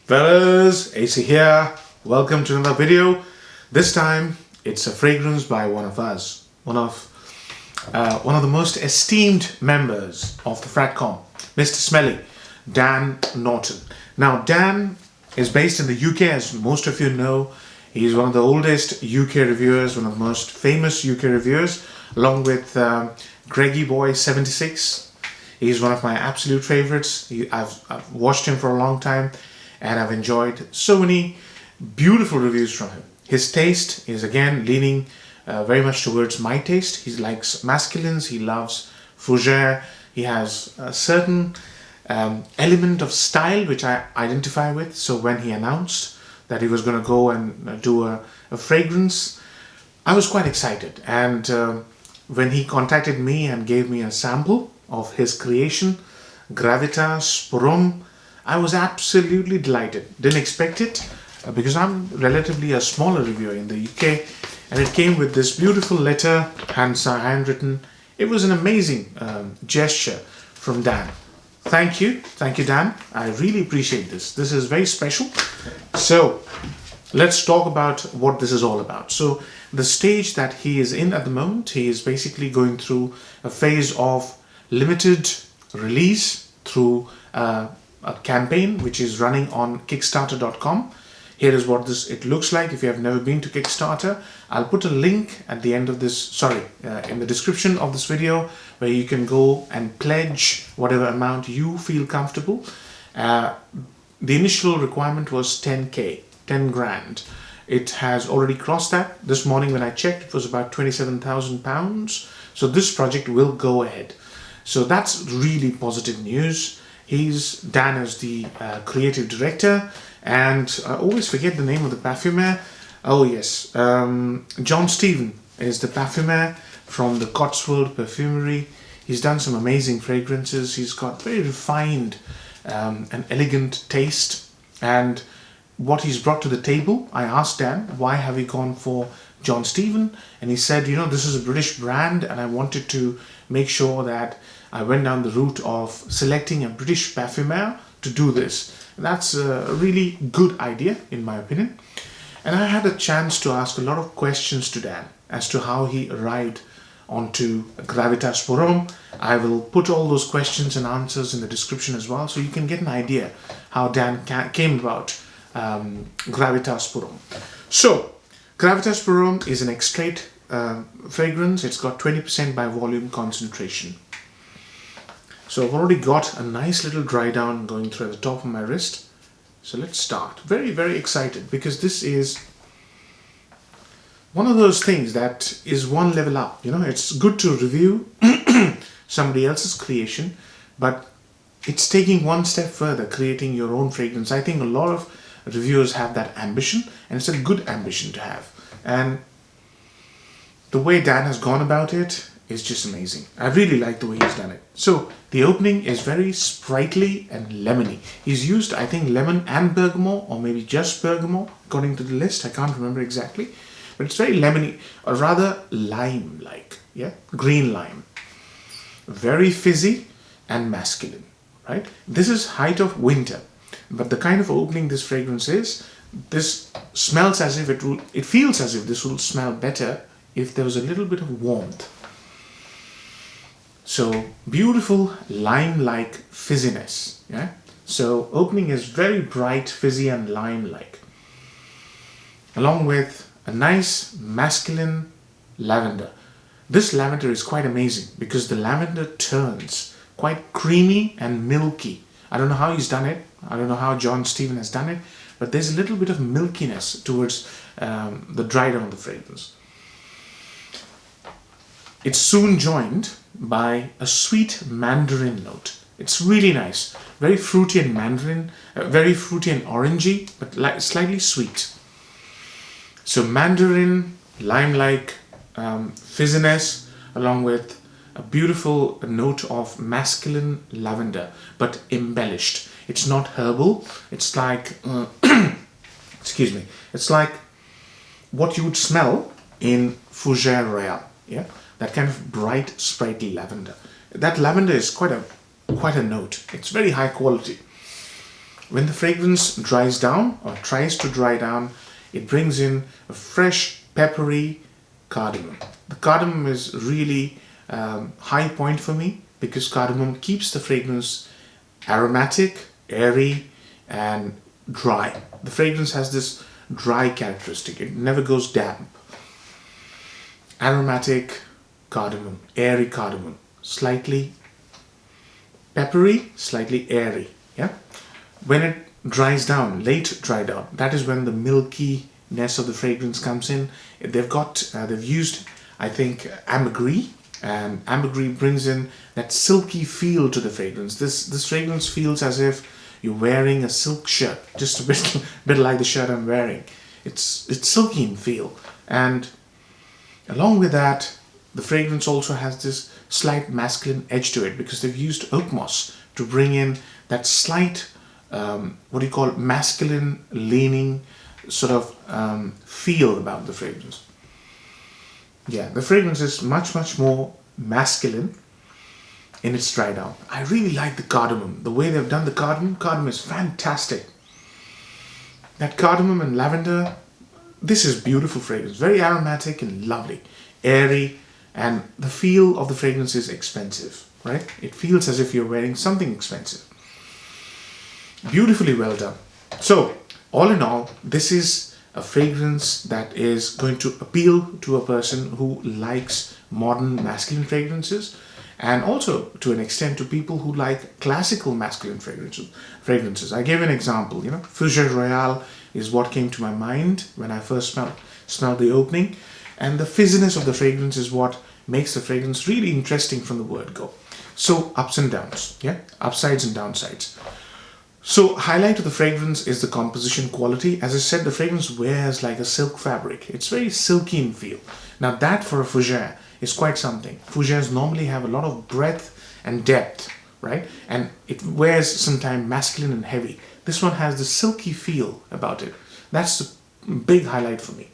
Fellas, AC here. Welcome to another video. This time it's a fragrance by one of us, one of the most esteemed members of the Fratcom, Mr. Smelly, Dan Naughton. Now Dan is based in the UK, as most of you know. He's one of the oldest UK reviewers, one of the most famous UK reviewers, along with Greggy Boy 76. He's one of my absolute favorites. I've watched him for a long time, and I've enjoyed so many beautiful reviews from him. His taste is again leaning very much towards my taste. He likes masculines, he loves fougere, he has a certain element of style which I identify with. So when he announced that he was going to go and do a fragrance, I was quite excited. And when he contacted me and gave me a sample of his creation, Gravitas Pour Homme, I was absolutely delighted. Didn't expect it because I'm relatively a smaller reviewer in the UK, and it came with this beautiful letter, handwritten. It was an amazing gesture from Dan. Thank you, Dan. I really appreciate this. This is very special. So let's talk about what this is all about. So the stage that he is in at the moment, he is basically going through a phase of limited release through a campaign which is running on Kickstarter.com. Here is what it looks like. If you have never been to Kickstarter, I'll put a link at the end of this, in the description of this video, where you can go and pledge whatever amount you feel comfortable. The initial requirement was 10K, 10 grand. It has already crossed that. This morning when I checked, it was about £27,000. So this project will go ahead. So that's really positive news. Dan is the creative director, and I always forget the name of the perfumer. Oh yes, John Stephen is the perfumer from the Cotswold Perfumery. He's done some amazing fragrances. He's got very refined and elegant taste. And what he's brought to the table, I asked Dan, why have you gone for John Stephen? And he said, you know, this is a British brand, and I wanted to make sure that I went down the route of selecting a British perfumer to do this. And that's a really good idea, in my opinion. And I had a chance to ask a lot of questions to Dan as to how he arrived onto Gravitas Pour Homme. I will put all those questions and answers in the description as well, so you can get an idea how Dan came about Gravitas Pour Homme. So, Gravitas Pour Homme is an extrait fragrance. It's got 20% by volume concentration. So I've already got a nice little dry down going through at the top of my wrist. So let's start. Very, very excited, because this is one of those things that is one level up. You know, it's good to review somebody else's creation, but it's taking one step further, creating your own fragrance. I think a lot of reviewers have that ambition, and it's a good ambition to have. And the way Dan has gone about it is just amazing. I really like the way he's done it. So the opening is very sprightly and lemony. He's used, I think, lemon and bergamot, or maybe just bergamot, according to the list. I can't remember exactly. But it's very lemony, or rather lime-like, yeah? Green lime. Very fizzy and masculine, right? This is height of winter. But the kind of opening this fragrance is, this smells as if it feels as if this will smell better if there was a little bit of warmth. So beautiful lime-like fizziness, yeah? So opening is very bright, fizzy and lime-like, along with a nice masculine lavender. This lavender is quite amazing because the lavender turns quite creamy and milky. I don't know how he's done it. I don't know how John Stephen has done it, but there's a little bit of milkiness towards the dry down of the fragrance. It's soon joined by a sweet mandarin note. It's really nice. Very fruity and mandarin, very fruity and orangey, but slightly sweet. So mandarin, lime-like fizziness, along with a beautiful note of masculine lavender, but embellished. It's not herbal. It's like, excuse me, it's like what you would smell in Fougere Royale, yeah? That kind of bright, sprightly lavender. That lavender is quite a note. It's very high quality. when the fragrance dries down or tries to dry down, it brings in a fresh, peppery cardamom. The cardamom is really high point for me because cardamom keeps the fragrance aromatic, airy, and dry. The fragrance has this dry characteristic. It never goes damp. Aromatic cardamom, airy cardamom, slightly peppery, slightly airy. Yeah. When it dries down, late dry down, that is when the milkiness of the fragrance comes in. They've used, I think, ambergris, and ambergris brings in that silky feel to the fragrance. This fragrance feels as if you're wearing a silk shirt, just a bit like the shirt I'm wearing. It's silky in feel, and along with that, the fragrance also has this slight masculine edge to it because they've used oak moss to bring in that slight, masculine leaning sort of feel about the fragrance. Yeah, the fragrance is much more masculine in its dry down. I really like the cardamom. The way they've done the cardamom is fantastic. That cardamom and lavender, this is beautiful fragrance. Very aromatic and lovely, airy, and the feel of the fragrance is expensive, right? It feels as if you're wearing something expensive. Beautifully well done. So, all in all, this is a fragrance that is going to appeal to a person who likes modern masculine fragrances, and also to an extent to people who like classical masculine fragrances. I gave an example, Fougère Royale is what came to my mind when I first smelled the opening, and the fizziness of the fragrance is what makes the fragrance really interesting from the word go. So ups and downs, upsides and downsides. So highlight of the fragrance is the composition quality. As I said, the fragrance wears like a silk fabric. It's very silky in feel. Now that for a fougère is quite something. Fougères normally have a lot of breadth and depth, right? And it wears sometimes masculine and heavy. This one has the silky feel about it. That's the big highlight for me.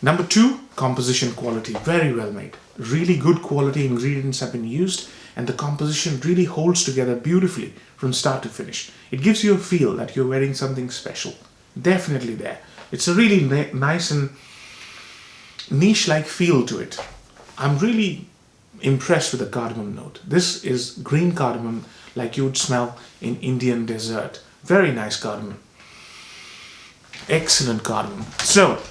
Number 2, composition quality. Very well made. Really good quality ingredients have been used, and the composition really holds together beautifully from start to finish. It gives you a feel that you're wearing something special. Definitely there. It's a really nice and niche-like feel to it. I'm really impressed with the cardamom note. This is green cardamom like you would smell in Indian desert. Very nice cardamom. Excellent cardamom. So,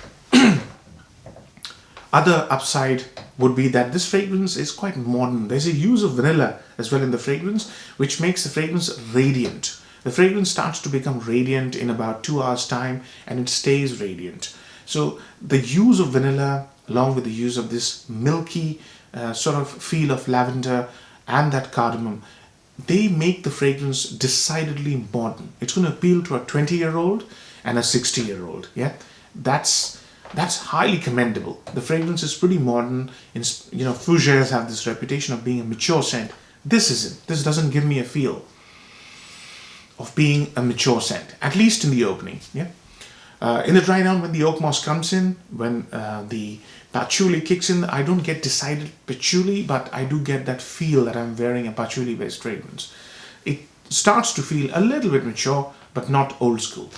other upside would be that this fragrance is quite modern. There's a use of vanilla as well in the fragrance, which makes the fragrance radiant. The fragrance starts to become radiant in about 2 hours time, and it stays radiant. So the use of vanilla along with the use of this milky sort of feel of lavender and that cardamom, they make the fragrance decidedly modern. It's going to appeal to a 20-year-old and a 60-year-old. Yeah, that's highly commendable. The fragrance is pretty modern. Fougères have this reputation of being a mature scent. This isn't. This doesn't give me a feel of being a mature scent, at least in the opening. Yeah. In the dry down, when the oak moss comes in, when the patchouli kicks in, I don't get decided patchouli, but I do get that feel that I'm wearing a patchouli-based fragrance. It starts to feel a little bit mature, but not old school.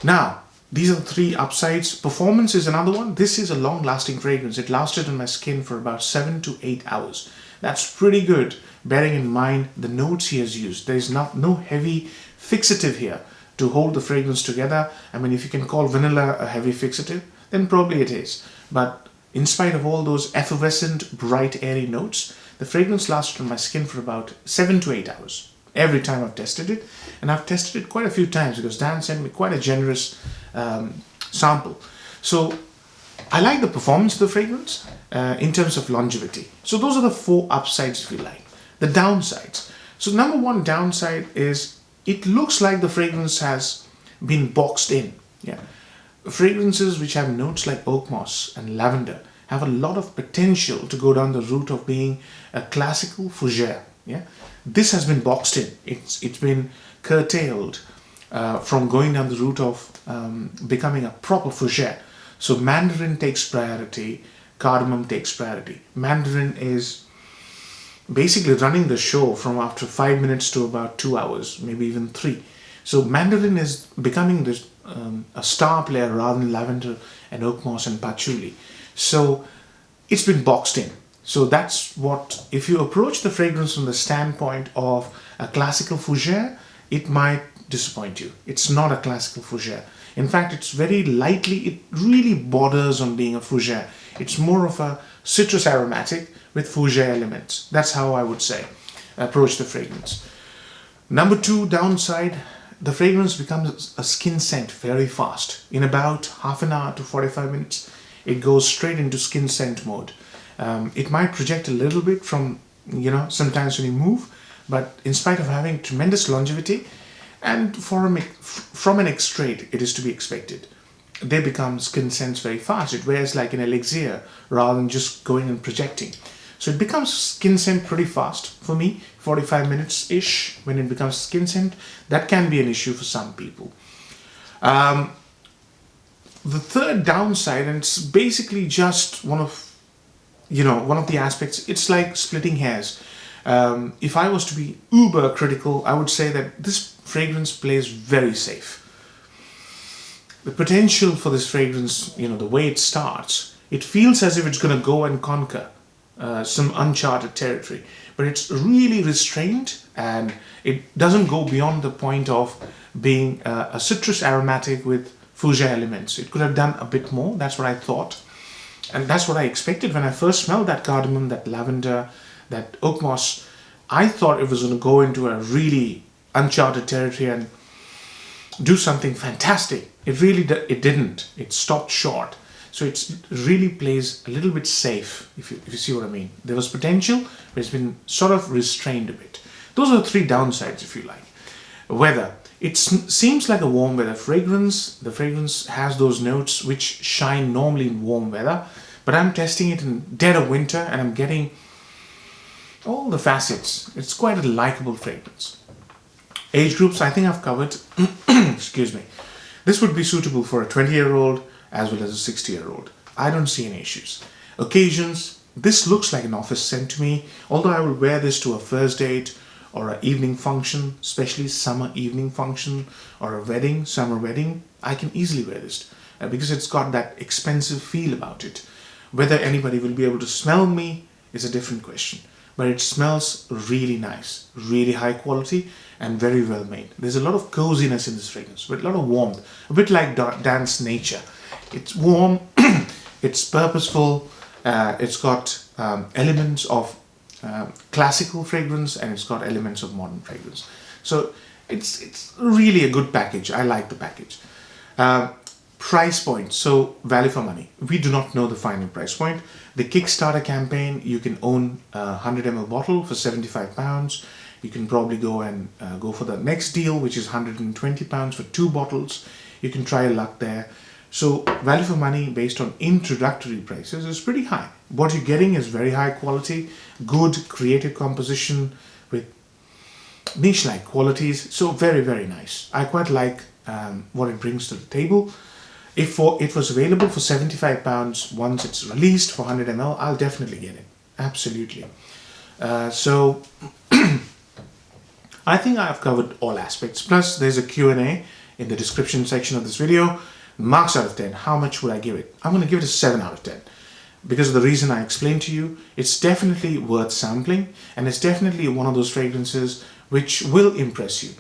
Now, these are the 3 upsides. Performance is another one. This is a long-lasting fragrance. It lasted on my skin for about 7 to 8 hours. That's pretty good, bearing in mind the notes he has used. There is no heavy fixative here to hold the fragrance together. I mean, if you can call vanilla a heavy fixative, then probably it is. But in spite of all those effervescent, bright, airy notes, the fragrance lasted on my skin for about 7 to 8 hours. Every time I've tested it, and I've tested it quite a few times because Dan sent me quite a generous sample. So I like the performance of the fragrance in terms of longevity. So those are the 4 upsides, if you like. The downsides. So number 1 downside is it looks like the fragrance has been boxed in. Yeah, fragrances which have notes like oak moss and lavender have a lot of potential to go down the route of being a classical fougère. Yeah, this has been boxed in. It's been curtailed from going down the route of becoming a proper fougère. So mandarin takes priority, cardamom takes priority. Mandarin is basically running the show from after 5 minutes to about 2 hours, maybe even 3. So mandarin is becoming this a star player rather than lavender and oak moss and patchouli. So it's been boxed in. So that's what, if you approach the fragrance from the standpoint of a classical fougere, it might disappoint you. It's not a classical fougere. In fact, it's very lightly, it really borders on being a fougere. It's more of a citrus aromatic with fougere elements. That's how I would say approach the fragrance. Number 2 downside, the fragrance becomes a skin scent very fast. In about half an hour to 45 minutes, it goes straight into skin scent mode. It might project a little bit from, sometimes when you move, but in spite of having tremendous longevity, and from an extrait, it is to be expected. They become skin scents very fast. It wears like an elixir rather than just going and projecting. So it becomes skin scent pretty fast for me, 45 minutes-ish when it becomes skin scent. That can be an issue for some people. The third downside, and it's basically just one of the aspects, it's like splitting hairs. If I was to be uber critical, I would say that this fragrance plays very safe. The potential for this fragrance, the way it starts, it feels as if it's going to go and conquer some uncharted territory, but it's really restrained and it doesn't go beyond the point of being a citrus aromatic with fougere elements. It could have done a bit more. That's what I thought, and that's what I expected when I first smelled that cardamom, that lavender, that oak moss. I thought it was going to go into a really uncharted territory and do something fantastic. It didn't. It stopped short. So it really plays a little bit safe, if you see what I mean. There was potential, but it's been sort of restrained a bit. Those are the 3 downsides, if you like. Weather. It seems like a warm weather fragrance. The fragrance has those notes which shine normally in warm weather, but I'm testing it in dead of winter and I'm getting all the facets. It's quite a likable fragrance. Age groups, I think I've covered. Excuse me. This would be suitable for a 20-year-old as well as a 60-year-old. I don't see any issues. Occasions, this looks like an office scent to me, although I will wear this to a first date or an evening function, especially summer evening function or a wedding, summer wedding. I can easily wear this because it's got that expensive feel about it. Whether anybody will be able to smell me is a different question. But it smells really nice, really high quality and very well made. There's a lot of coziness in this fragrance, with a lot of warmth, a bit like Dan's Nature. It's warm, it's purposeful, it's got elements of classical fragrance and it's got elements of modern fragrance. So it's really a good package. I like the package. Price point, so value for money. We do not know the final price point. The Kickstarter campaign, you can own a 100 ml bottle for £75. You can probably go and go for the next deal, which is £120 for 2 bottles. You can try your luck there. So value for money based on introductory prices is pretty high. What you're getting is very high quality, good creative composition with niche-like qualities. So very, very nice. I quite like what it brings to the table. If it was available for £75 once it's released for 100 ml, I'll definitely get it. Absolutely. So I think I've covered all aspects. Plus there's a Q&A in the description section of this video. Marks out of 10. How much would I give it? I'm going to give it a 7 out of 10. Because of the reason I explained to you, it's definitely worth sampling and it's definitely one of those fragrances which will impress you.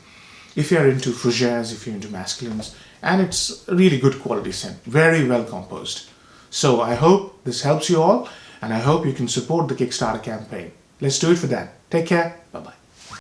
If you're into fougères, if you're into masculines, and it's a really good quality scent, very well composed. So I hope this helps you all and I hope you can support the Kickstarter campaign. Let's do it for that. Take care. Bye-bye.